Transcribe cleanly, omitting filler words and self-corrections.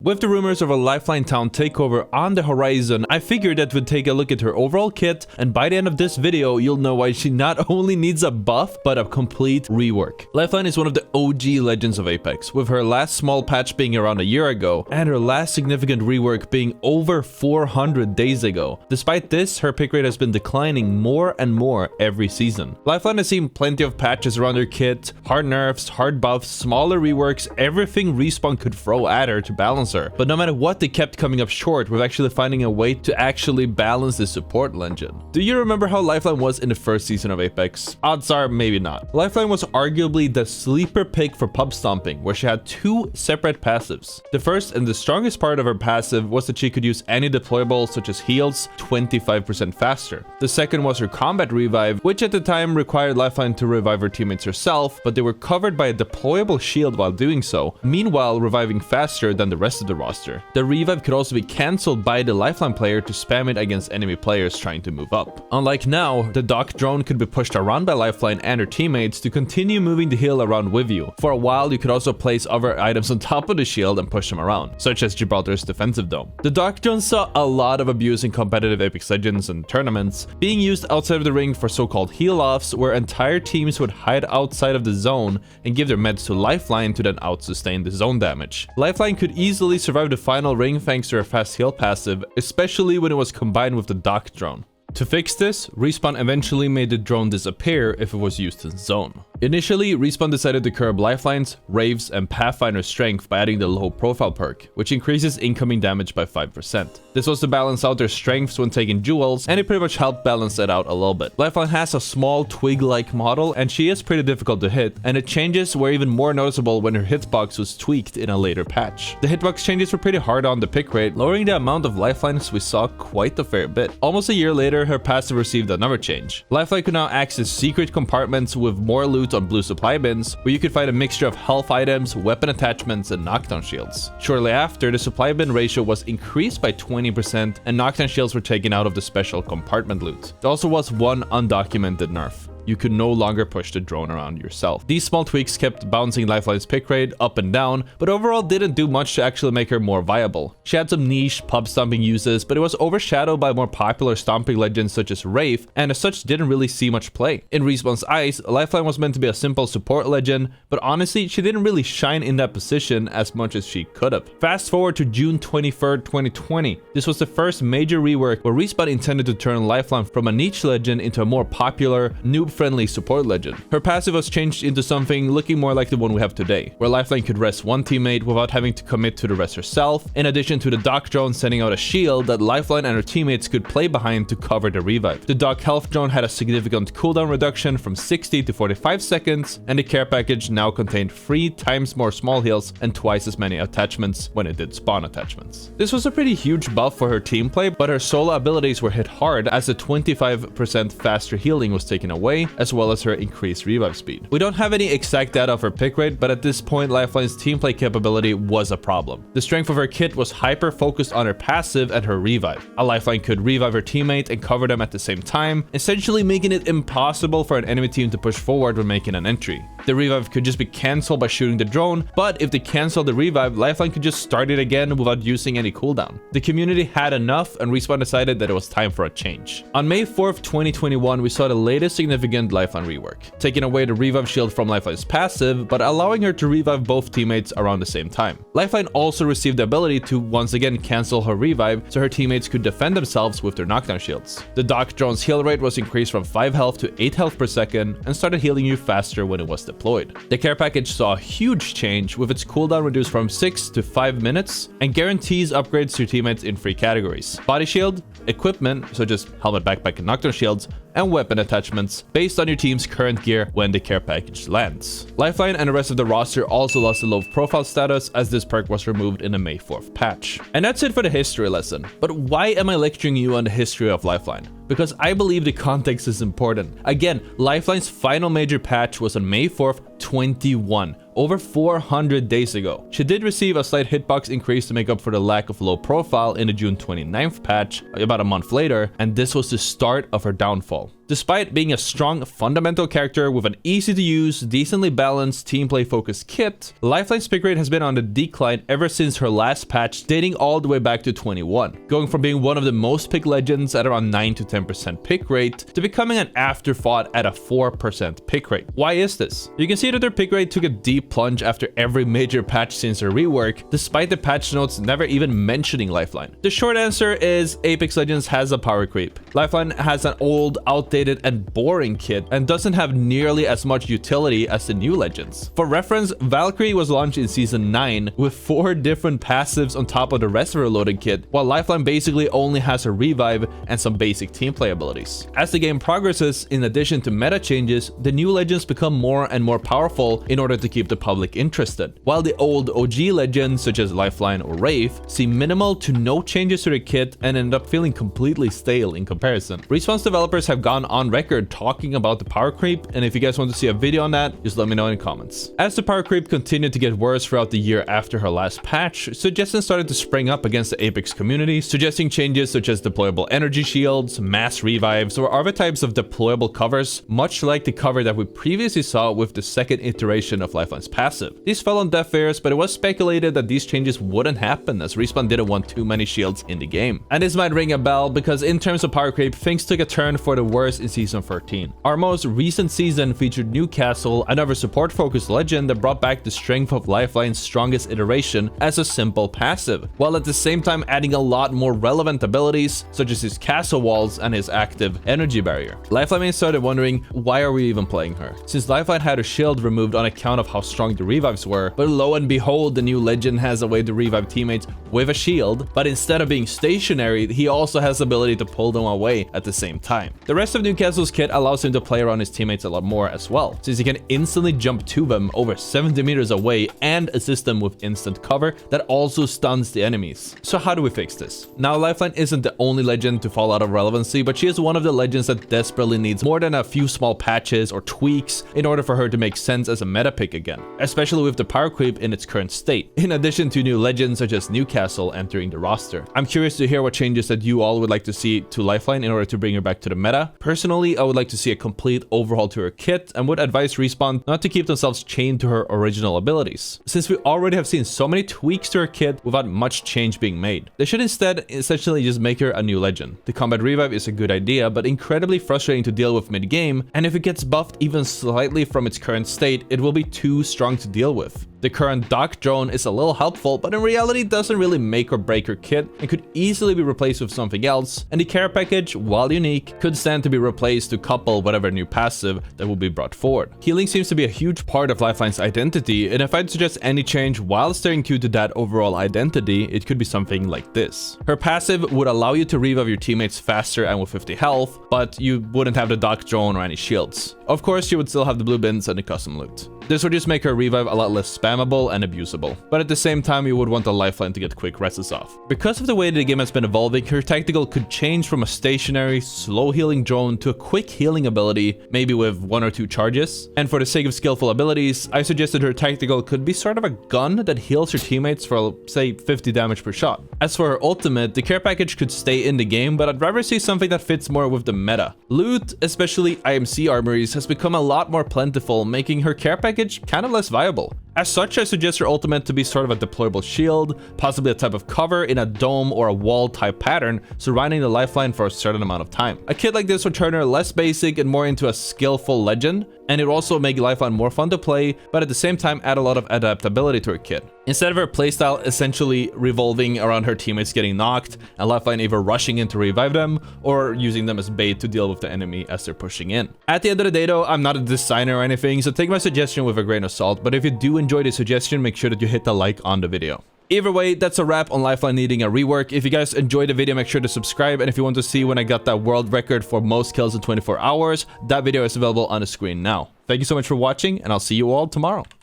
With the rumors of a Lifeline Town takeover on the horizon, I figured that we'd take a look at her overall kit, and by the end of this video, you'll know why she not only needs a buff, but a complete rework. Lifeline is one of the OG legends of Apex, with her last small patch being around a year ago, and her last significant rework being over 400 days ago. Despite this, her pick rate has been declining more and more every season. Lifeline has seen plenty of patches around her kit, hard nerfs, hard buffs, smaller reworks, everything Respawn could throw at her to balance her. But no matter what, they kept coming up short with actually finding a way to actually balance the support legend. Do you remember how Lifeline was in the first season of Apex? Odds are maybe not. Lifeline was arguably the sleeper pick for pub stomping, where she had two separate passives. The first and the strongest part of her passive was that she could use any deployable such as heals 25% faster. The second was her combat revive, which at the time required Lifeline to revive her teammates herself, but they were covered by a deployable shield while doing so, meanwhile reviving faster than the rest of the roster. The revive could also be cancelled by the Lifeline player to spam it against enemy players trying to move up. Unlike now, the Doc drone could be pushed around by Lifeline and her teammates to continue moving the hill around with you. For a while, you could also place other items on top of the shield and push them around, such as Gibraltar's defensive dome. The Doc drone saw a lot of abuse in competitive Apex Legends and tournaments, being used outside of the ring for so-called heal-offs, where entire teams would hide outside of the zone and give their meds to Lifeline to then out-sustain the zone damage. Lifeline could easily survive the final ring thanks to her fast heal passive, especially when it was combined with the Doc drone. To fix this, Respawn eventually made the drone disappear if it was used in zone. Initially, Respawn decided to curb Lifeline's, Rave's, and Pathfinder's strength by adding the low profile perk, which increases incoming damage by 5%. This was to balance out their strengths when taking duels, and it pretty much helped balance it out a little bit. Lifeline has a small twig-like model, and she is pretty difficult to hit, and the changes were even more noticeable when her hitbox was tweaked in a later patch. The hitbox changes were pretty hard on the pick rate, lowering the amount of lifelines we saw quite a fair bit. Almost a year later, her passive received another change. Lifeline could now access secret compartments with more loot on blue supply bins, where you could find a mixture of health items, weapon attachments, and knockdown shields. Shortly after, the supply bin ratio was increased by 20%, and knockdown shields were taken out of the special compartment loot. There also was one undocumented nerf. You could no longer push the drone around yourself. These small tweaks kept bouncing Lifeline's pick rate up and down, but overall didn't do much to actually make her more viable. She had some niche pub stomping uses, but it was overshadowed by more popular stomping legends such as Wraith, and as such didn't really see much play. In Respawn's eyes, Lifeline was meant to be a simple support legend, but honestly, she didn't really shine in that position as much as she could have. Fast forward to June 23rd, 2020. This was the first major rework where Respawn intended to turn Lifeline from a niche legend into a more popular, noob-friendly support legend. Her passive was changed into something looking more like the one we have today, where Lifeline could rest one teammate without having to commit to the rest herself, in addition to the Doc drone sending out a shield that Lifeline and her teammates could play behind to cover the revive. The Doc health drone had a significant cooldown reduction from 60 to 45 seconds, and the care package now contained 3 times more small heals and twice as many attachments when it did spawn attachments. This was a pretty huge buff for her team play, but her solo abilities were hit hard as the 25% faster healing was taken away, as well as her increased revive speed. We don't have any exact data of her pick rate, but at this point, Lifeline's team play capability was a problem. The strength of her kit was hyper-focused on her passive and her revive. A Lifeline could revive her teammate and cover them at the same time, essentially making it impossible for an enemy team to push forward when making an entry. The revive could just be cancelled by shooting the drone, but if they canceled the revive, Lifeline could just start it again without using any cooldown. The community had enough, and Respawn decided that it was time for a change. On May 4th, 2021, we saw the latest significant Lifeline rework, taking away the revive shield from Lifeline's passive, but allowing her to revive both teammates around the same time. Lifeline also received the ability to once again cancel her revive, so her teammates could defend themselves with their knockdown shields. The Doc drone's heal rate was increased from 5 health to 8 health per second, and started healing you faster when it was deployed. The care package saw a huge change, with its cooldown reduced from 6 to 5 minutes, and guarantees upgrades to your teammates in 3 categories: body shield, equipment such as helmet, backpack, and knockdown shields, and weapon attachments based on your team's current gear when the care package lands. Lifeline and the rest of the roster also lost the low profile status, as this perk was removed in the May 4th patch. And that's it for the history lesson. But why am I lecturing you on the history of Lifeline? Because I believe the context is important. Again, Lifeline's final major patch was on May 4th, 21, over 400 days ago. She did receive a slight hitbox increase to make up for the lack of low profile in the June 29th patch, about a month later, and this was the start of her downfall. Despite being a strong fundamental character with an easy to use, decently balanced, team play focused kit, Lifeline's pick rate has been on the decline ever since her last patch, dating all the way back to 21, going from being one of the most picked legends at around 9 to 10% pick rate to becoming an afterthought at a 4% pick rate. Why is this? You can see that their pick rate took a deep plunge after every major patch since their rework, despite the patch notes never even mentioning Lifeline. The short answer is Apex Legends has a power creep. Lifeline has an old, outdated, and boring kit and doesn't have nearly as much utility as the new legends. For reference, Valkyrie was launched in Season 9 with 4 different passives on top of the rest of her loaded kit, while Lifeline basically only has a revive and some basic team play abilities. As the game progresses, in addition to meta changes, the new legends become more and more powerful in order to keep the public interested, while the old OG legends such as Lifeline or Wraith see minimal to no changes to their kit and end up feeling completely stale in comparison. Respawn's developers have gone on record talking about the power creep, and if you guys want to see a video on that, just let me know in the comments. As the power creep continued to get worse throughout the year after her last patch, suggestions started to spring up against the Apex community, suggesting changes such as deployable energy shields, mass revives, or other types of deployable covers, much like the cover that we previously saw with the second iteration of Lifeline's passive. These fell on deaf ears, but it was speculated that these changes wouldn't happen as Respawn didn't want too many shields in the game. And this might ring a bell because in terms of power creep, things took a turn for the worse in Season 13. Our most recent season featured Newcastle, another support-focused legend that brought back the strength of Lifeline's strongest iteration as a simple passive, while at the same time adding a lot more relevant abilities such as his castle walls and his active energy barrier. Lifeline started wondering, why are we even playing her? Since Lifeline had her shield removed on account of how strong the revives were, but lo and behold, the new legend has a way to revive teammates with a shield, but instead of being stationary, he also has the ability to pull them away at the same time. The rest of Newcastle's kit allows him to play around his teammates a lot more as well, since he can instantly jump to them over 70 meters away and assist them with instant cover that also stuns the enemies. So how do we fix this? Now, Lifeline isn't the only legend to fall out of relevancy, but she is one of the legends that desperately needs more than a few small patches or tweaks in order for her to make sense as a meta pick again, especially with the power creep in its current state, in addition to new legends such as Newcastle entering the roster. I'm curious to hear what changes that you all would like to see to Lifeline in order to bring her back to the meta. Personally, I would like to see a complete overhaul to her kit and would advise Respawn not to keep themselves chained to her original abilities, since we already have seen so many tweaks to her kit without much change being made. They should instead essentially just make her a new legend. The combat revive is a good idea, but incredibly frustrating to deal with mid-game, and if it gets buffed even slightly from its current state, it will be too strong to deal with. The current dock drone is a little helpful, but in reality doesn't really make or break her kit and could easily be replaced with something else, and the care package, while unique, could stand to be replaced to couple whatever new passive that will be brought forward. Healing seems to be a huge part of Lifeline's identity, and if I'd suggest any change while staying true to that overall identity, it could be something like this. Her passive would allow you to revive your teammates faster and with 50 health, but you wouldn't have the dock drone or any shields. Of course, you would still have the blue bins and the custom loot. This would just make her revive a lot less spammable and abusable, but at the same time you would want a Lifeline to get quick rests off. Because of the way the game has been evolving, her tactical could change from a stationary, slow healing drone to a quick healing ability, maybe with 1 or 2 charges. And for the sake of skillful abilities, I suggested her tactical could be sort of a gun that heals her teammates for, say, 50 damage per shot. As for her ultimate, the care package could stay in the game, but I'd rather see something that fits more with the meta. Loot, especially IMC armories, has become a lot more plentiful, making her care package kind of less viable. As such, I suggest her ultimate to be sort of a deployable shield, possibly a type of cover in a dome or a wall type pattern, surrounding the Lifeline for a certain amount of time. A kit like this would turn her less basic and more into a skillful legend, and it would also make Lifeline more fun to play, but at the same time add a lot of adaptability to her kit. Instead of her playstyle essentially revolving around her teammates getting knocked, and Lifeline either rushing in to revive them, or using them as bait to deal with the enemy as they're pushing in. At the end of the day though, I'm not a designer or anything, so take my suggestion with a grain of salt, but if you do enjoy the suggestion, make sure that you hit the like on the video. Either way, that's a wrap on Lifeline needing a rework. If you guys enjoyed the video, make sure to subscribe, and if you want to see when I got that world record for most kills in 24 hours, that video is available on the screen now. Thank you so much for watching, and I'll see you all tomorrow.